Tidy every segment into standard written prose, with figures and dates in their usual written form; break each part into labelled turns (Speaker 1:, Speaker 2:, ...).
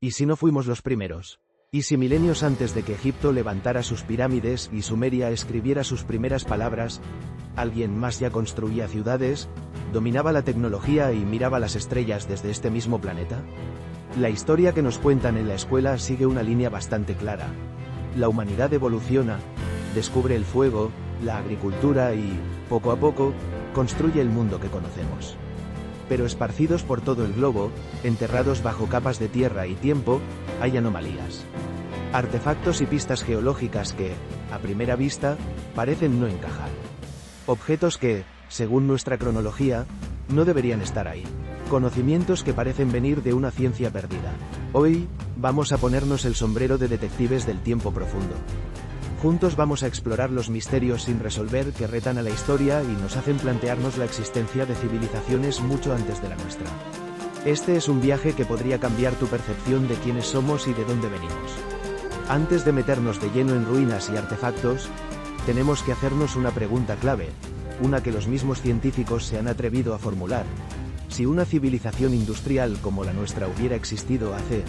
Speaker 1: ¿Y si no fuimos los primeros? ¿Y si milenios antes de que Egipto levantara sus pirámides y Sumeria escribiera sus primeras palabras, alguien más ya construía ciudades, dominaba la tecnología y miraba las estrellas desde este mismo planeta? La historia que nos cuentan en la escuela sigue una línea bastante clara. La humanidad evoluciona, descubre el fuego, la agricultura y, poco a poco, construye el mundo que conocemos. Pero esparcidos por todo el globo, enterrados bajo capas de tierra y tiempo, hay anomalías. Artefactos y pistas geológicas que, a primera vista, parecen no encajar. Objetos que, según nuestra cronología, no deberían estar ahí. Conocimientos que parecen venir de una ciencia perdida. Hoy, vamos a ponernos el sombrero de detectives del tiempo profundo. Juntos vamos a explorar los misterios sin resolver que retan a la historia y nos hacen plantearnos la existencia de civilizaciones mucho antes de la nuestra. Este es un viaje que podría cambiar tu percepción de quiénes somos y de dónde venimos. Antes de meternos de lleno en ruinas y artefactos, tenemos que hacernos una pregunta clave, una que los mismos científicos se han atrevido a formular. Si una civilización industrial como la nuestra hubiera existido hace,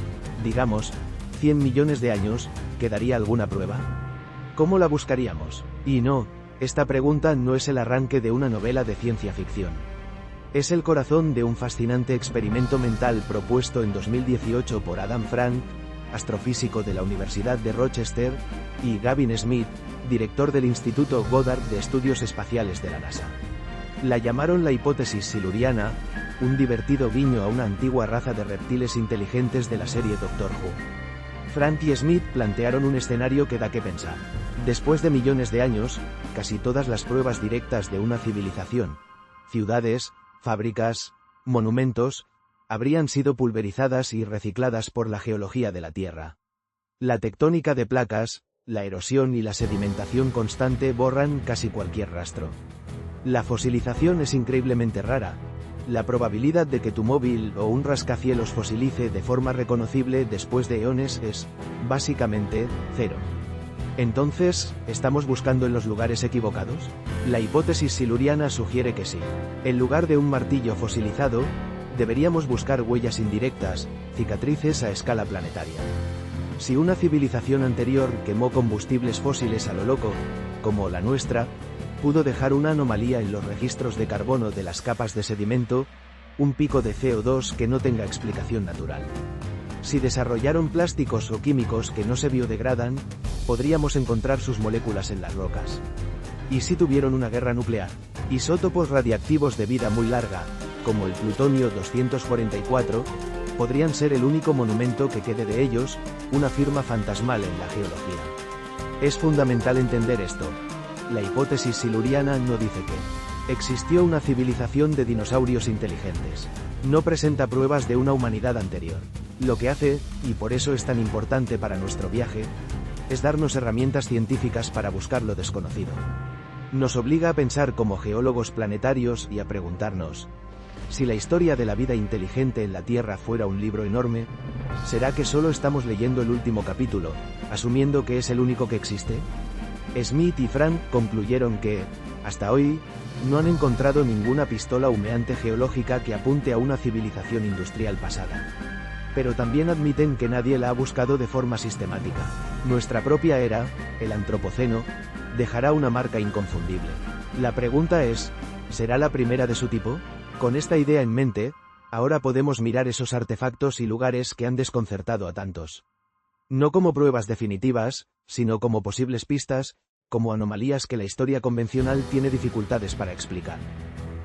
Speaker 1: digamos, 100 millones de años, ¿quedaría alguna prueba? ¿Cómo la buscaríamos? Y no, esta pregunta no es el arranque de una novela de ciencia ficción. Es el corazón de un fascinante experimento mental propuesto en 2018 por Adam Frank, astrofísico de la Universidad de Rochester, y Gavin Smith, director del Instituto Goddard de Estudios Espaciales de la NASA. La llamaron la hipótesis siluriana, un divertido guiño a una antigua raza de reptiles inteligentes de la serie Doctor Who. Frank y Smith plantearon un escenario que da que pensar. Después de millones de años, casi todas las pruebas directas de una civilización, ciudades, fábricas, monumentos, habrían sido pulverizadas y recicladas por la geología de la Tierra. La tectónica de placas, la erosión y la sedimentación constante borran casi cualquier rastro. La fosilización es increíblemente rara. La probabilidad de que tu móvil o un rascacielos fosilice de forma reconocible después de eones es, básicamente, cero. Entonces, ¿estamos buscando en los lugares equivocados? La hipótesis siluriana sugiere que sí. En lugar de un martillo fosilizado, deberíamos buscar huellas indirectas, cicatrices a escala planetaria. Si una civilización anterior quemó combustibles fósiles a lo loco, como la nuestra, pudo dejar una anomalía en los registros de carbono de las capas de sedimento, un pico de CO2 que no tenga explicación natural. Si desarrollaron plásticos o químicos que no se biodegradan, podríamos encontrar sus moléculas en las rocas. ¿Y si tuvieron una guerra nuclear? Isótopos radiactivos de vida muy larga, como el plutonio 244, podrían ser el único monumento que quede de ellos, una firma fantasmal en la geología. Es fundamental entender esto. La hipótesis siluriana no dice que existió una civilización de dinosaurios inteligentes. No presenta pruebas de una humanidad anterior. Lo que hace, y por eso es tan importante para nuestro viaje, es darnos herramientas científicas para buscar lo desconocido. Nos obliga a pensar como geólogos planetarios y a preguntarnos, si la historia de la vida inteligente en la Tierra fuera un libro enorme, ¿será que solo estamos leyendo el último capítulo, asumiendo que es el único que existe? Smith y Frank concluyeron que, hasta hoy, no han encontrado ninguna pistola humeante geológica que apunte a una civilización industrial pasada. Pero también admiten que nadie la ha buscado de forma sistemática. Nuestra propia era, el Antropoceno, dejará una marca inconfundible. La pregunta es, ¿será la primera de su tipo? Con esta idea en mente, ahora podemos mirar esos artefactos y lugares que han desconcertado a tantos. No como pruebas definitivas, sino como posibles pistas, como anomalías que la historia convencional tiene dificultades para explicar.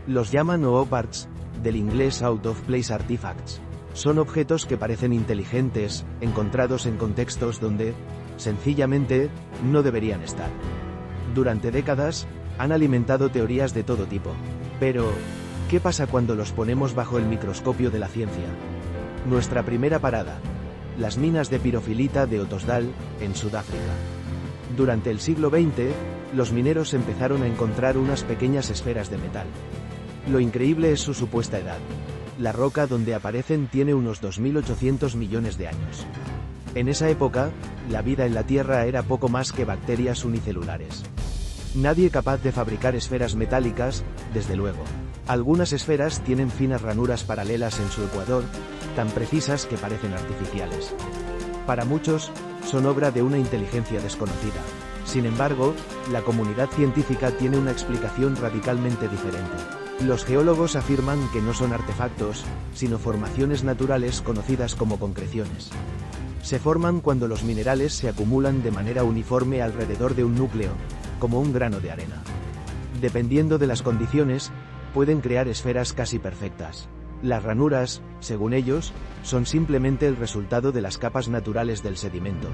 Speaker 1: Los llaman OPARTs, del inglés Out of Place Artifacts. Son objetos que parecen inteligentes, encontrados en contextos donde, sencillamente, no deberían estar. Durante décadas, han alimentado teorías de todo tipo. Pero, ¿qué pasa cuando los ponemos bajo el microscopio de la ciencia? Nuestra primera parada. Las minas de pirofilita de Ottosdal, en Sudáfrica. Durante el siglo XX, los mineros empezaron a encontrar unas pequeñas esferas de metal. Lo increíble es su supuesta edad. La roca donde aparecen tiene unos 2.800 millones de años. En esa época, la vida en la Tierra era poco más que bacterias unicelulares. Nadie capaz de fabricar esferas metálicas, desde luego. Algunas esferas tienen finas ranuras paralelas en su ecuador, tan precisas que parecen artificiales. Para muchos, son obra de una inteligencia desconocida. Sin embargo, la comunidad científica tiene una explicación radicalmente diferente. Los geólogos afirman que no son artefactos, sino formaciones naturales conocidas como concreciones. Se forman cuando los minerales se acumulan de manera uniforme alrededor de un núcleo, como un grano de arena. Dependiendo de las condiciones, pueden crear esferas casi perfectas. Las ranuras, según ellos, son simplemente el resultado de las capas naturales del sedimento.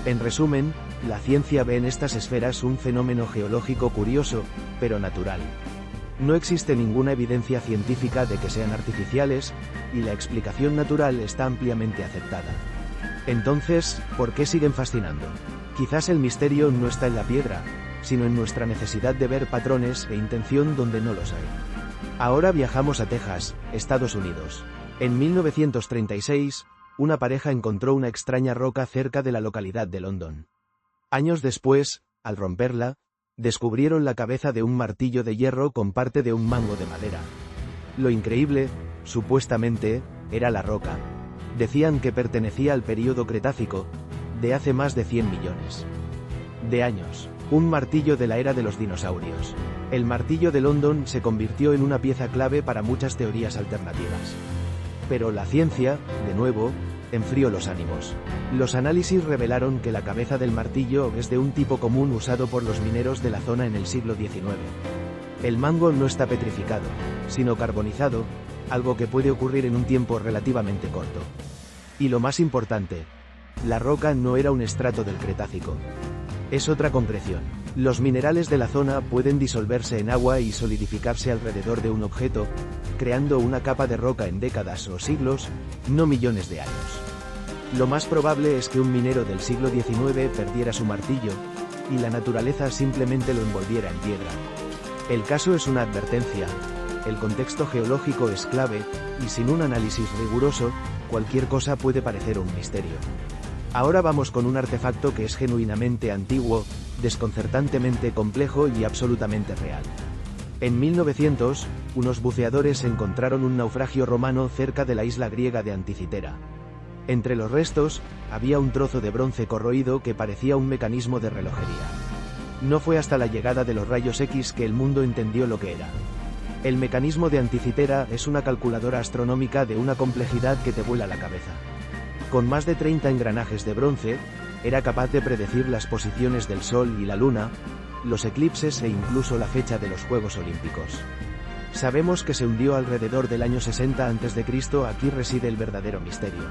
Speaker 1: En resumen, la ciencia ve en estas esferas un fenómeno geológico curioso, pero natural. No existe ninguna evidencia científica de que sean artificiales, y la explicación natural está ampliamente aceptada. Entonces, ¿por qué siguen fascinando? Quizás el misterio no está en la piedra, sino en nuestra necesidad de ver patrones e intención donde no los hay. Ahora viajamos a Texas, Estados Unidos. En 1936, una pareja encontró una extraña roca cerca de la localidad de London. Años después, al romperla, descubrieron la cabeza de un martillo de hierro con parte de un mango de madera. Lo increíble, supuestamente, era la roca. Decían que pertenecía al período Cretácico, de hace más de 100 millones de años. Un martillo de la era de los dinosaurios. El martillo de London se convirtió en una pieza clave para muchas teorías alternativas. Pero la ciencia, de nuevo, enfrió los ánimos. Los análisis revelaron que la cabeza del martillo es de un tipo común usado por los mineros de la zona en el siglo XIX. El mango no está petrificado, sino carbonizado, algo que puede ocurrir en un tiempo relativamente corto. Y lo más importante, la roca no era un estrato del Cretácico. Es otra concreción. Los minerales de la zona pueden disolverse en agua y solidificarse alrededor de un objeto, creando una capa de roca en décadas o siglos, no millones de años. Lo más probable es que un minero del siglo XIX perdiera su martillo, y la naturaleza simplemente lo envolviera en piedra. El caso es una advertencia. El contexto geológico es clave, y sin un análisis riguroso, cualquier cosa puede parecer un misterio. Ahora vamos con un artefacto que es genuinamente antiguo, desconcertantemente complejo y absolutamente real. En 1900, unos buceadores encontraron un naufragio romano cerca de la isla griega de Anticitera. Entre los restos, había un trozo de bronce corroído que parecía un mecanismo de relojería. No fue hasta la llegada de los rayos X que el mundo entendió lo que era. El mecanismo de Anticitera es una calculadora astronómica de una complejidad que te vuela la cabeza. Con más de 30 engranajes de bronce, era capaz de predecir las posiciones del Sol y la Luna, los eclipses e incluso la fecha de los Juegos Olímpicos. Sabemos que se hundió alrededor del año 60 a.C., aquí reside el verdadero misterio.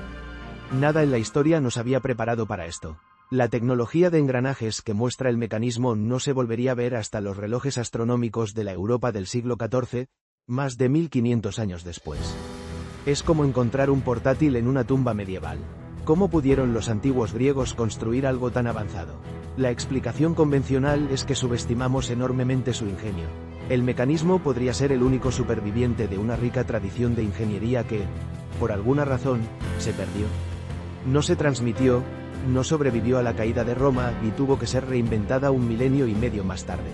Speaker 1: Nada en la historia nos había preparado para esto. La tecnología de engranajes que muestra el mecanismo no se volvería a ver hasta los relojes astronómicos de la Europa del siglo XIV, más de 1500 años después. Es como encontrar un portátil en una tumba medieval. ¿Cómo pudieron los antiguos griegos construir algo tan avanzado? La explicación convencional es que subestimamos enormemente su ingenio. El mecanismo podría ser el único superviviente de una rica tradición de ingeniería que, por alguna razón, se perdió. No se transmitió, no sobrevivió a la caída de Roma y tuvo que ser reinventada 1,5 milenios más tarde.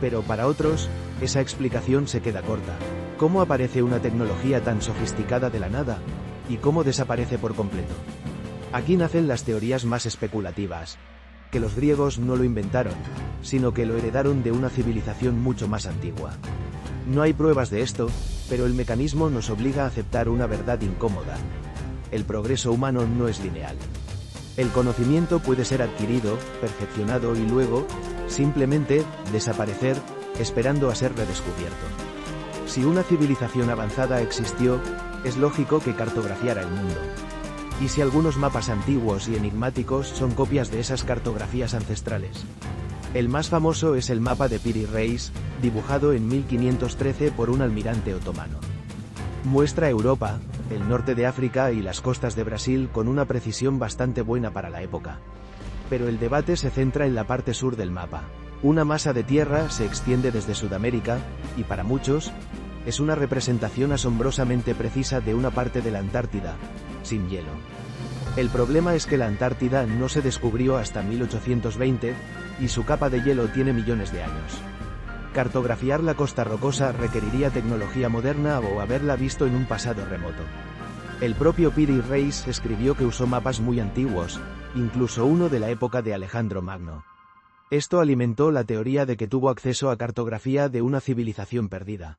Speaker 1: Pero para otros, esa explicación se queda corta. ¿Cómo aparece una tecnología tan sofisticada de la nada? ¿Y cómo desaparece por completo? Aquí nacen las teorías más especulativas. Que los griegos no lo inventaron, sino que lo heredaron de una civilización mucho más antigua. No hay pruebas de esto, pero el mecanismo nos obliga a aceptar una verdad incómoda. El progreso humano no es lineal. El conocimiento puede ser adquirido, perfeccionado y luego, simplemente, desaparecer, esperando a ser redescubierto. Si una civilización avanzada existió, es lógico que cartografiara el mundo. ¿Y si algunos mapas antiguos y enigmáticos son copias de esas cartografías ancestrales? El más famoso es el mapa de Piri Reis, dibujado en 1513 por un almirante otomano. Muestra Europa, el norte de África y las costas de Brasil con una precisión bastante buena para la época. Pero el debate se centra en la parte sur del mapa. Una masa de tierra se extiende desde Sudamérica, y para muchos, es una representación asombrosamente precisa de una parte de la Antártida, sin hielo. El problema es que la Antártida no se descubrió hasta 1820, y su capa de hielo tiene millones de años. Cartografiar la costa rocosa requeriría tecnología moderna o haberla visto en un pasado remoto. El propio Piri Reis escribió que usó mapas muy antiguos, incluso uno de la época de Alejandro Magno. Esto alimentó la teoría de que tuvo acceso a cartografía de una civilización perdida.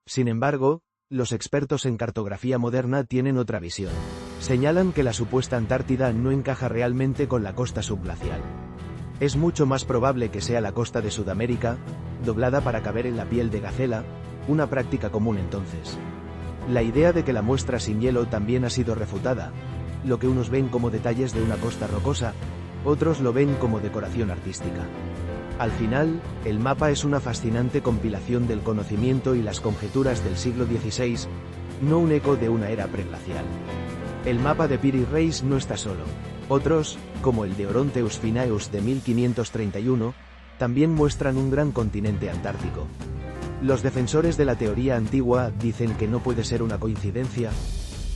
Speaker 1: Sin embargo, los expertos en cartografía moderna tienen otra visión. Señalan que la supuesta Antártida no encaja realmente con la costa subglacial. Es mucho más probable que sea la costa de Sudamérica, doblada para caber en la piel de gacela, una práctica común entonces. La idea de que la muestra sin hielo también ha sido refutada, lo que unos ven como detalles de una costa rocosa, otros lo ven como decoración artística. Al final, el mapa es una fascinante compilación del conocimiento y las conjeturas del siglo XVI, no un eco de una era preglacial. El mapa de Piri Reis no está solo. Otros, como el de Oronteus Finaeus de 1531, también muestran un gran continente antártico. Los defensores de la teoría antigua dicen que no puede ser una coincidencia.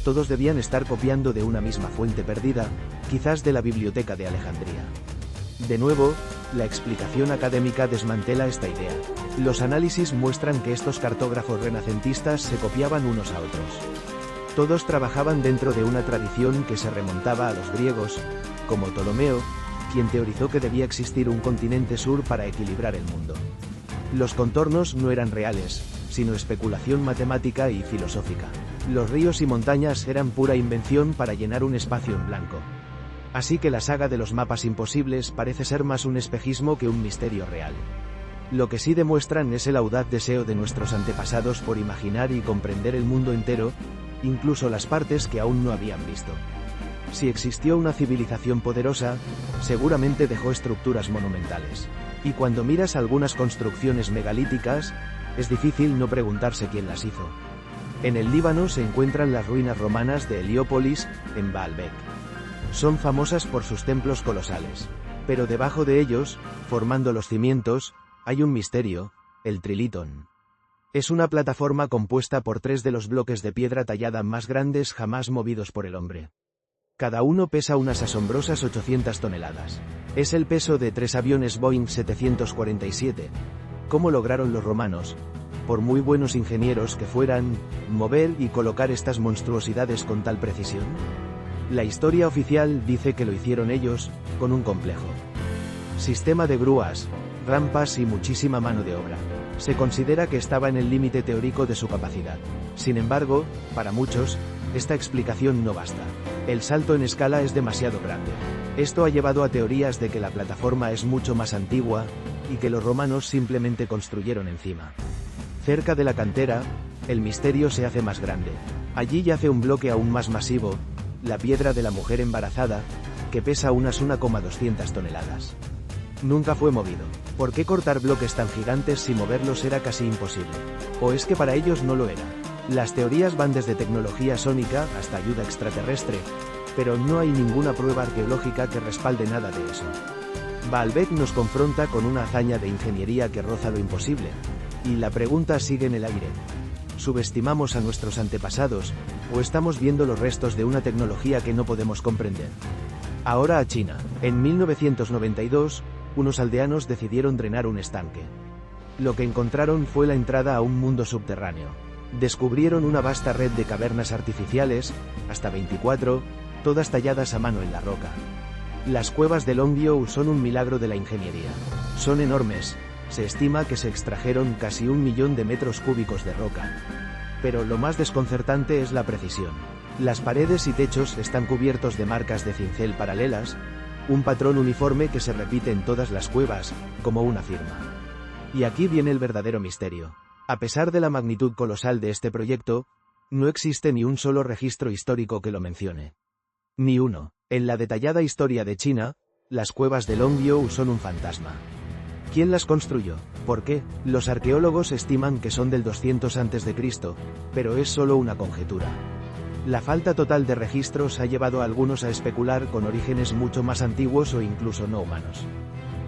Speaker 1: Todos debían estar copiando de una misma fuente perdida, quizás de la biblioteca de Alejandría. De nuevo, la explicación académica desmantela esta idea. Los análisis muestran que estos cartógrafos renacentistas se copiaban unos a otros. Todos trabajaban dentro de una tradición que se remontaba a los griegos, como Ptolomeo, quien teorizó que debía existir un continente sur para equilibrar el mundo. Los contornos no eran reales, sino especulación matemática y filosófica. Los ríos y montañas eran pura invención para llenar un espacio en blanco. Así que la saga de los mapas imposibles parece ser más un espejismo que un misterio real. Lo que sí demuestran es el audaz deseo de nuestros antepasados por imaginar y comprender el mundo entero, incluso las partes que aún no habían visto. Si existió una civilización poderosa, seguramente dejó estructuras monumentales. Y cuando miras algunas construcciones megalíticas, es difícil no preguntarse quién las hizo. En el Líbano se encuentran las ruinas romanas de Heliópolis, en Baalbek. Son famosas por sus templos colosales. Pero debajo de ellos, formando los cimientos, hay un misterio, el Trilitón. Es una plataforma compuesta por 3 de los bloques de piedra tallada más grandes jamás movidos por el hombre. Cada uno pesa unas asombrosas 800 toneladas. Es el peso de 3 aviones Boeing 747. ¿Cómo lograron los romanos, por muy buenos ingenieros que fueran, mover y colocar estas monstruosidades con tal precisión? La historia oficial dice que lo hicieron ellos, con un complejo sistema de grúas, rampas y muchísima mano de obra. Se considera que estaba en el límite teórico de su capacidad. Sin embargo, para muchos, esta explicación no basta. El salto en escala es demasiado grande. Esto ha llevado a teorías de que la plataforma es mucho más antigua, y que los romanos simplemente construyeron encima. Cerca de la cantera, el misterio se hace más grande. Allí yace un bloque aún más masivo, la piedra de la mujer embarazada, que pesa unas 1,200 toneladas. Nunca fue movido. ¿Por qué cortar bloques tan gigantes si moverlos era casi imposible? ¿O es que para ellos no lo era? Las teorías van desde tecnología sónica hasta ayuda extraterrestre, pero no hay ninguna prueba arqueológica que respalde nada de eso. Baalbek nos confronta con una hazaña de ingeniería que roza lo imposible, y la pregunta sigue en el aire. ¿Subestimamos a nuestros antepasados, o estamos viendo los restos de una tecnología que no podemos comprender? Ahora a China. En 1992, unos aldeanos decidieron drenar un estanque. Lo que encontraron fue la entrada a un mundo subterráneo. Descubrieron una vasta red de cavernas artificiales, hasta 24, todas talladas a mano en la roca. Las cuevas de Longview son un milagro de la ingeniería. Son enormes, se estima que se extrajeron casi 1 millón de metros cúbicos de roca. Pero lo más desconcertante es la precisión. Las paredes y techos están cubiertos de marcas de cincel paralelas, un patrón uniforme que se repite en todas las cuevas, como una firma. Y aquí viene el verdadero misterio. A pesar de la magnitud colosal de este proyecto, no existe ni un solo registro histórico que lo mencione. Ni uno. En la detallada historia de China, las cuevas de Longview son un fantasma. ¿Quién las construyó? ¿Por qué? Los arqueólogos estiman que son del 200 a.C., pero es solo una conjetura. La falta total de registros ha llevado a algunos a especular con orígenes mucho más antiguos o incluso no humanos.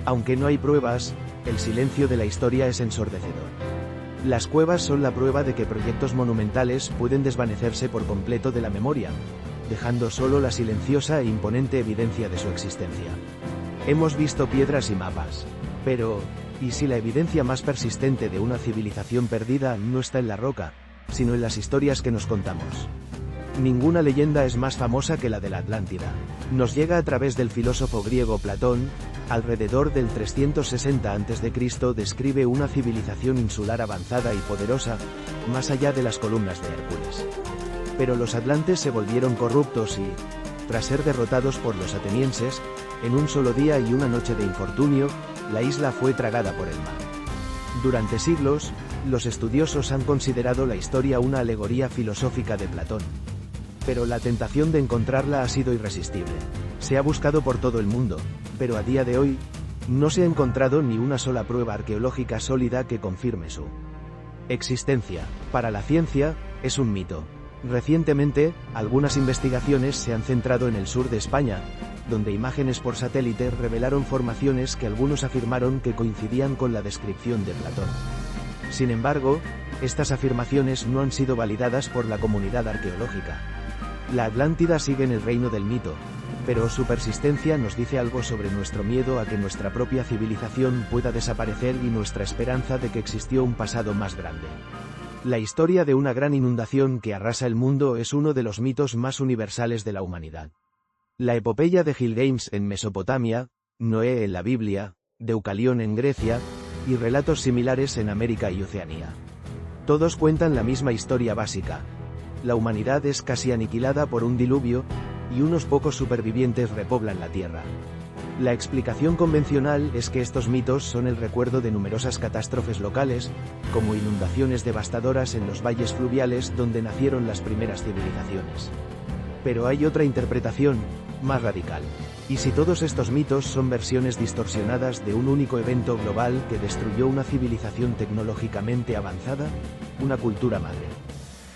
Speaker 1: Aunque no hay pruebas, el silencio de la historia es ensordecedor. Las cuevas son la prueba de que proyectos monumentales pueden desvanecerse por completo de la memoria, dejando solo la silenciosa e imponente evidencia de su existencia. Hemos visto piedras y mapas. Pero, ¿y si la evidencia más persistente de una civilización perdida no está en la roca, sino en las historias que nos contamos? Ninguna leyenda es más famosa que la de la Atlántida. Nos llega a través del filósofo griego Platón. Alrededor del 360 a.C. describe una civilización insular avanzada y poderosa, más allá de las columnas de Hércules. Pero los atlantes se volvieron corruptos y, tras ser derrotados por los atenienses, en un solo día y una noche de infortunio, la isla fue tragada por el mar. Durante siglos, los estudiosos han considerado la historia una alegoría filosófica de Platón. Pero la tentación de encontrarla ha sido irresistible. Se ha buscado por todo el mundo, pero a día de hoy, no se ha encontrado ni una sola prueba arqueológica sólida que confirme su existencia. Para la ciencia, es un mito. Recientemente, algunas investigaciones se han centrado en el sur de España, donde imágenes por satélite revelaron formaciones que algunos afirmaron que coincidían con la descripción de Platón. Sin embargo, estas afirmaciones no han sido validadas por la comunidad arqueológica. La Atlántida sigue en el reino del mito, pero su persistencia nos dice algo sobre nuestro miedo a que nuestra propia civilización pueda desaparecer y nuestra esperanza de que existió un pasado más grande. La historia de una gran inundación que arrasa el mundo es uno de los mitos más universales de la humanidad. La epopeya de Gilgamesh en Mesopotamia, Noé en la Biblia, Deucalión en Grecia, y relatos similares en América y Oceanía. Todos cuentan la misma historia básica. La humanidad es casi aniquilada por un diluvio, y unos pocos supervivientes repoblan la Tierra. La explicación convencional es que estos mitos son el recuerdo de numerosas catástrofes locales, como inundaciones devastadoras en los valles fluviales donde nacieron las primeras civilizaciones. Pero hay otra interpretación, más radical. ¿Y si todos estos mitos son versiones distorsionadas de un único evento global que destruyó una civilización tecnológicamente avanzada? Una cultura madre.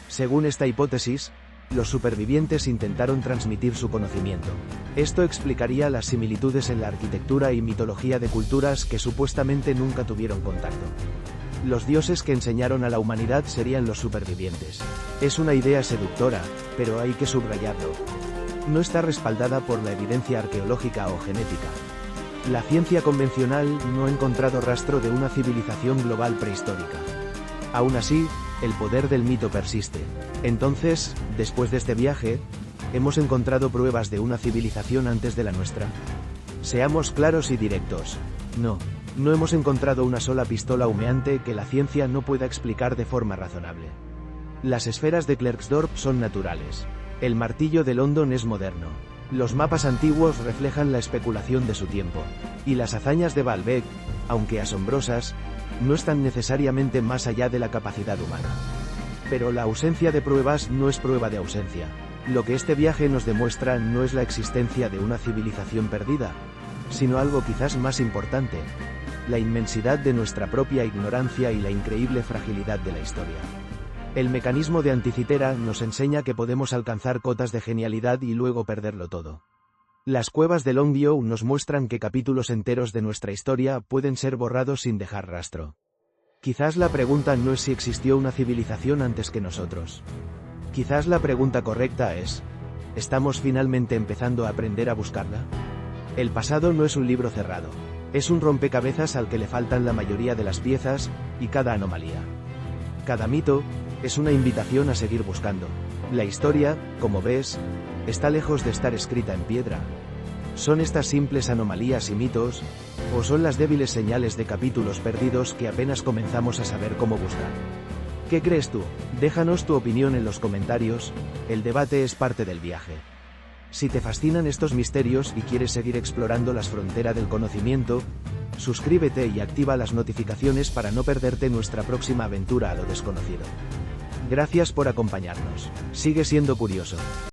Speaker 1: Según esta hipótesis, los supervivientes intentaron transmitir su conocimiento. Esto explicaría las similitudes en la arquitectura y mitología de culturas que supuestamente nunca tuvieron contacto. Los dioses que enseñaron a la humanidad serían los supervivientes. Es una idea seductora, pero hay que subrayarlo. No está respaldada por la evidencia arqueológica o genética. La ciencia convencional no ha encontrado rastro de una civilización global prehistórica. Aún así, el poder del mito persiste. Entonces, después de este viaje, ¿hemos encontrado pruebas de una civilización antes de la nuestra? Seamos claros y directos. No hemos encontrado una sola pistola humeante que la ciencia no pueda explicar de forma razonable. Las esferas de Klerksdorp son naturales. El martillo de London es moderno. Los mapas antiguos reflejan la especulación de su tiempo. Y las hazañas de Baalbek, aunque asombrosas, no están necesariamente más allá de la capacidad humana. Pero la ausencia de pruebas no es prueba de ausencia. Lo que este viaje nos demuestra no es la existencia de una civilización perdida, sino algo quizás más importante: la inmensidad de nuestra propia ignorancia y la increíble fragilidad de la historia. El mecanismo de Anticitera nos enseña que podemos alcanzar cotas de genialidad y luego perderlo todo. Las cuevas de Longview nos muestran que capítulos enteros de nuestra historia pueden ser borrados sin dejar rastro. Quizás la pregunta no es si existió una civilización antes que nosotros. Quizás la pregunta correcta es: ¿estamos finalmente empezando a aprender a buscarla? El pasado no es un libro cerrado. Es un rompecabezas al que le faltan la mayoría de las piezas, y cada anomalía. Cada mito es una invitación a seguir buscando. La historia, como ves, está lejos de estar escrita en piedra. ¿Son estas simples anomalías y mitos, o son las débiles señales de capítulos perdidos que apenas comenzamos a saber cómo buscar? ¿Qué crees tú? Déjanos tu opinión en los comentarios. El debate es parte del viaje. Si te fascinan estos misterios y quieres seguir explorando las fronteras del conocimiento, suscríbete y activa las notificaciones para no perderte nuestra próxima aventura a lo desconocido. Gracias por acompañarnos. Sigue siendo curioso.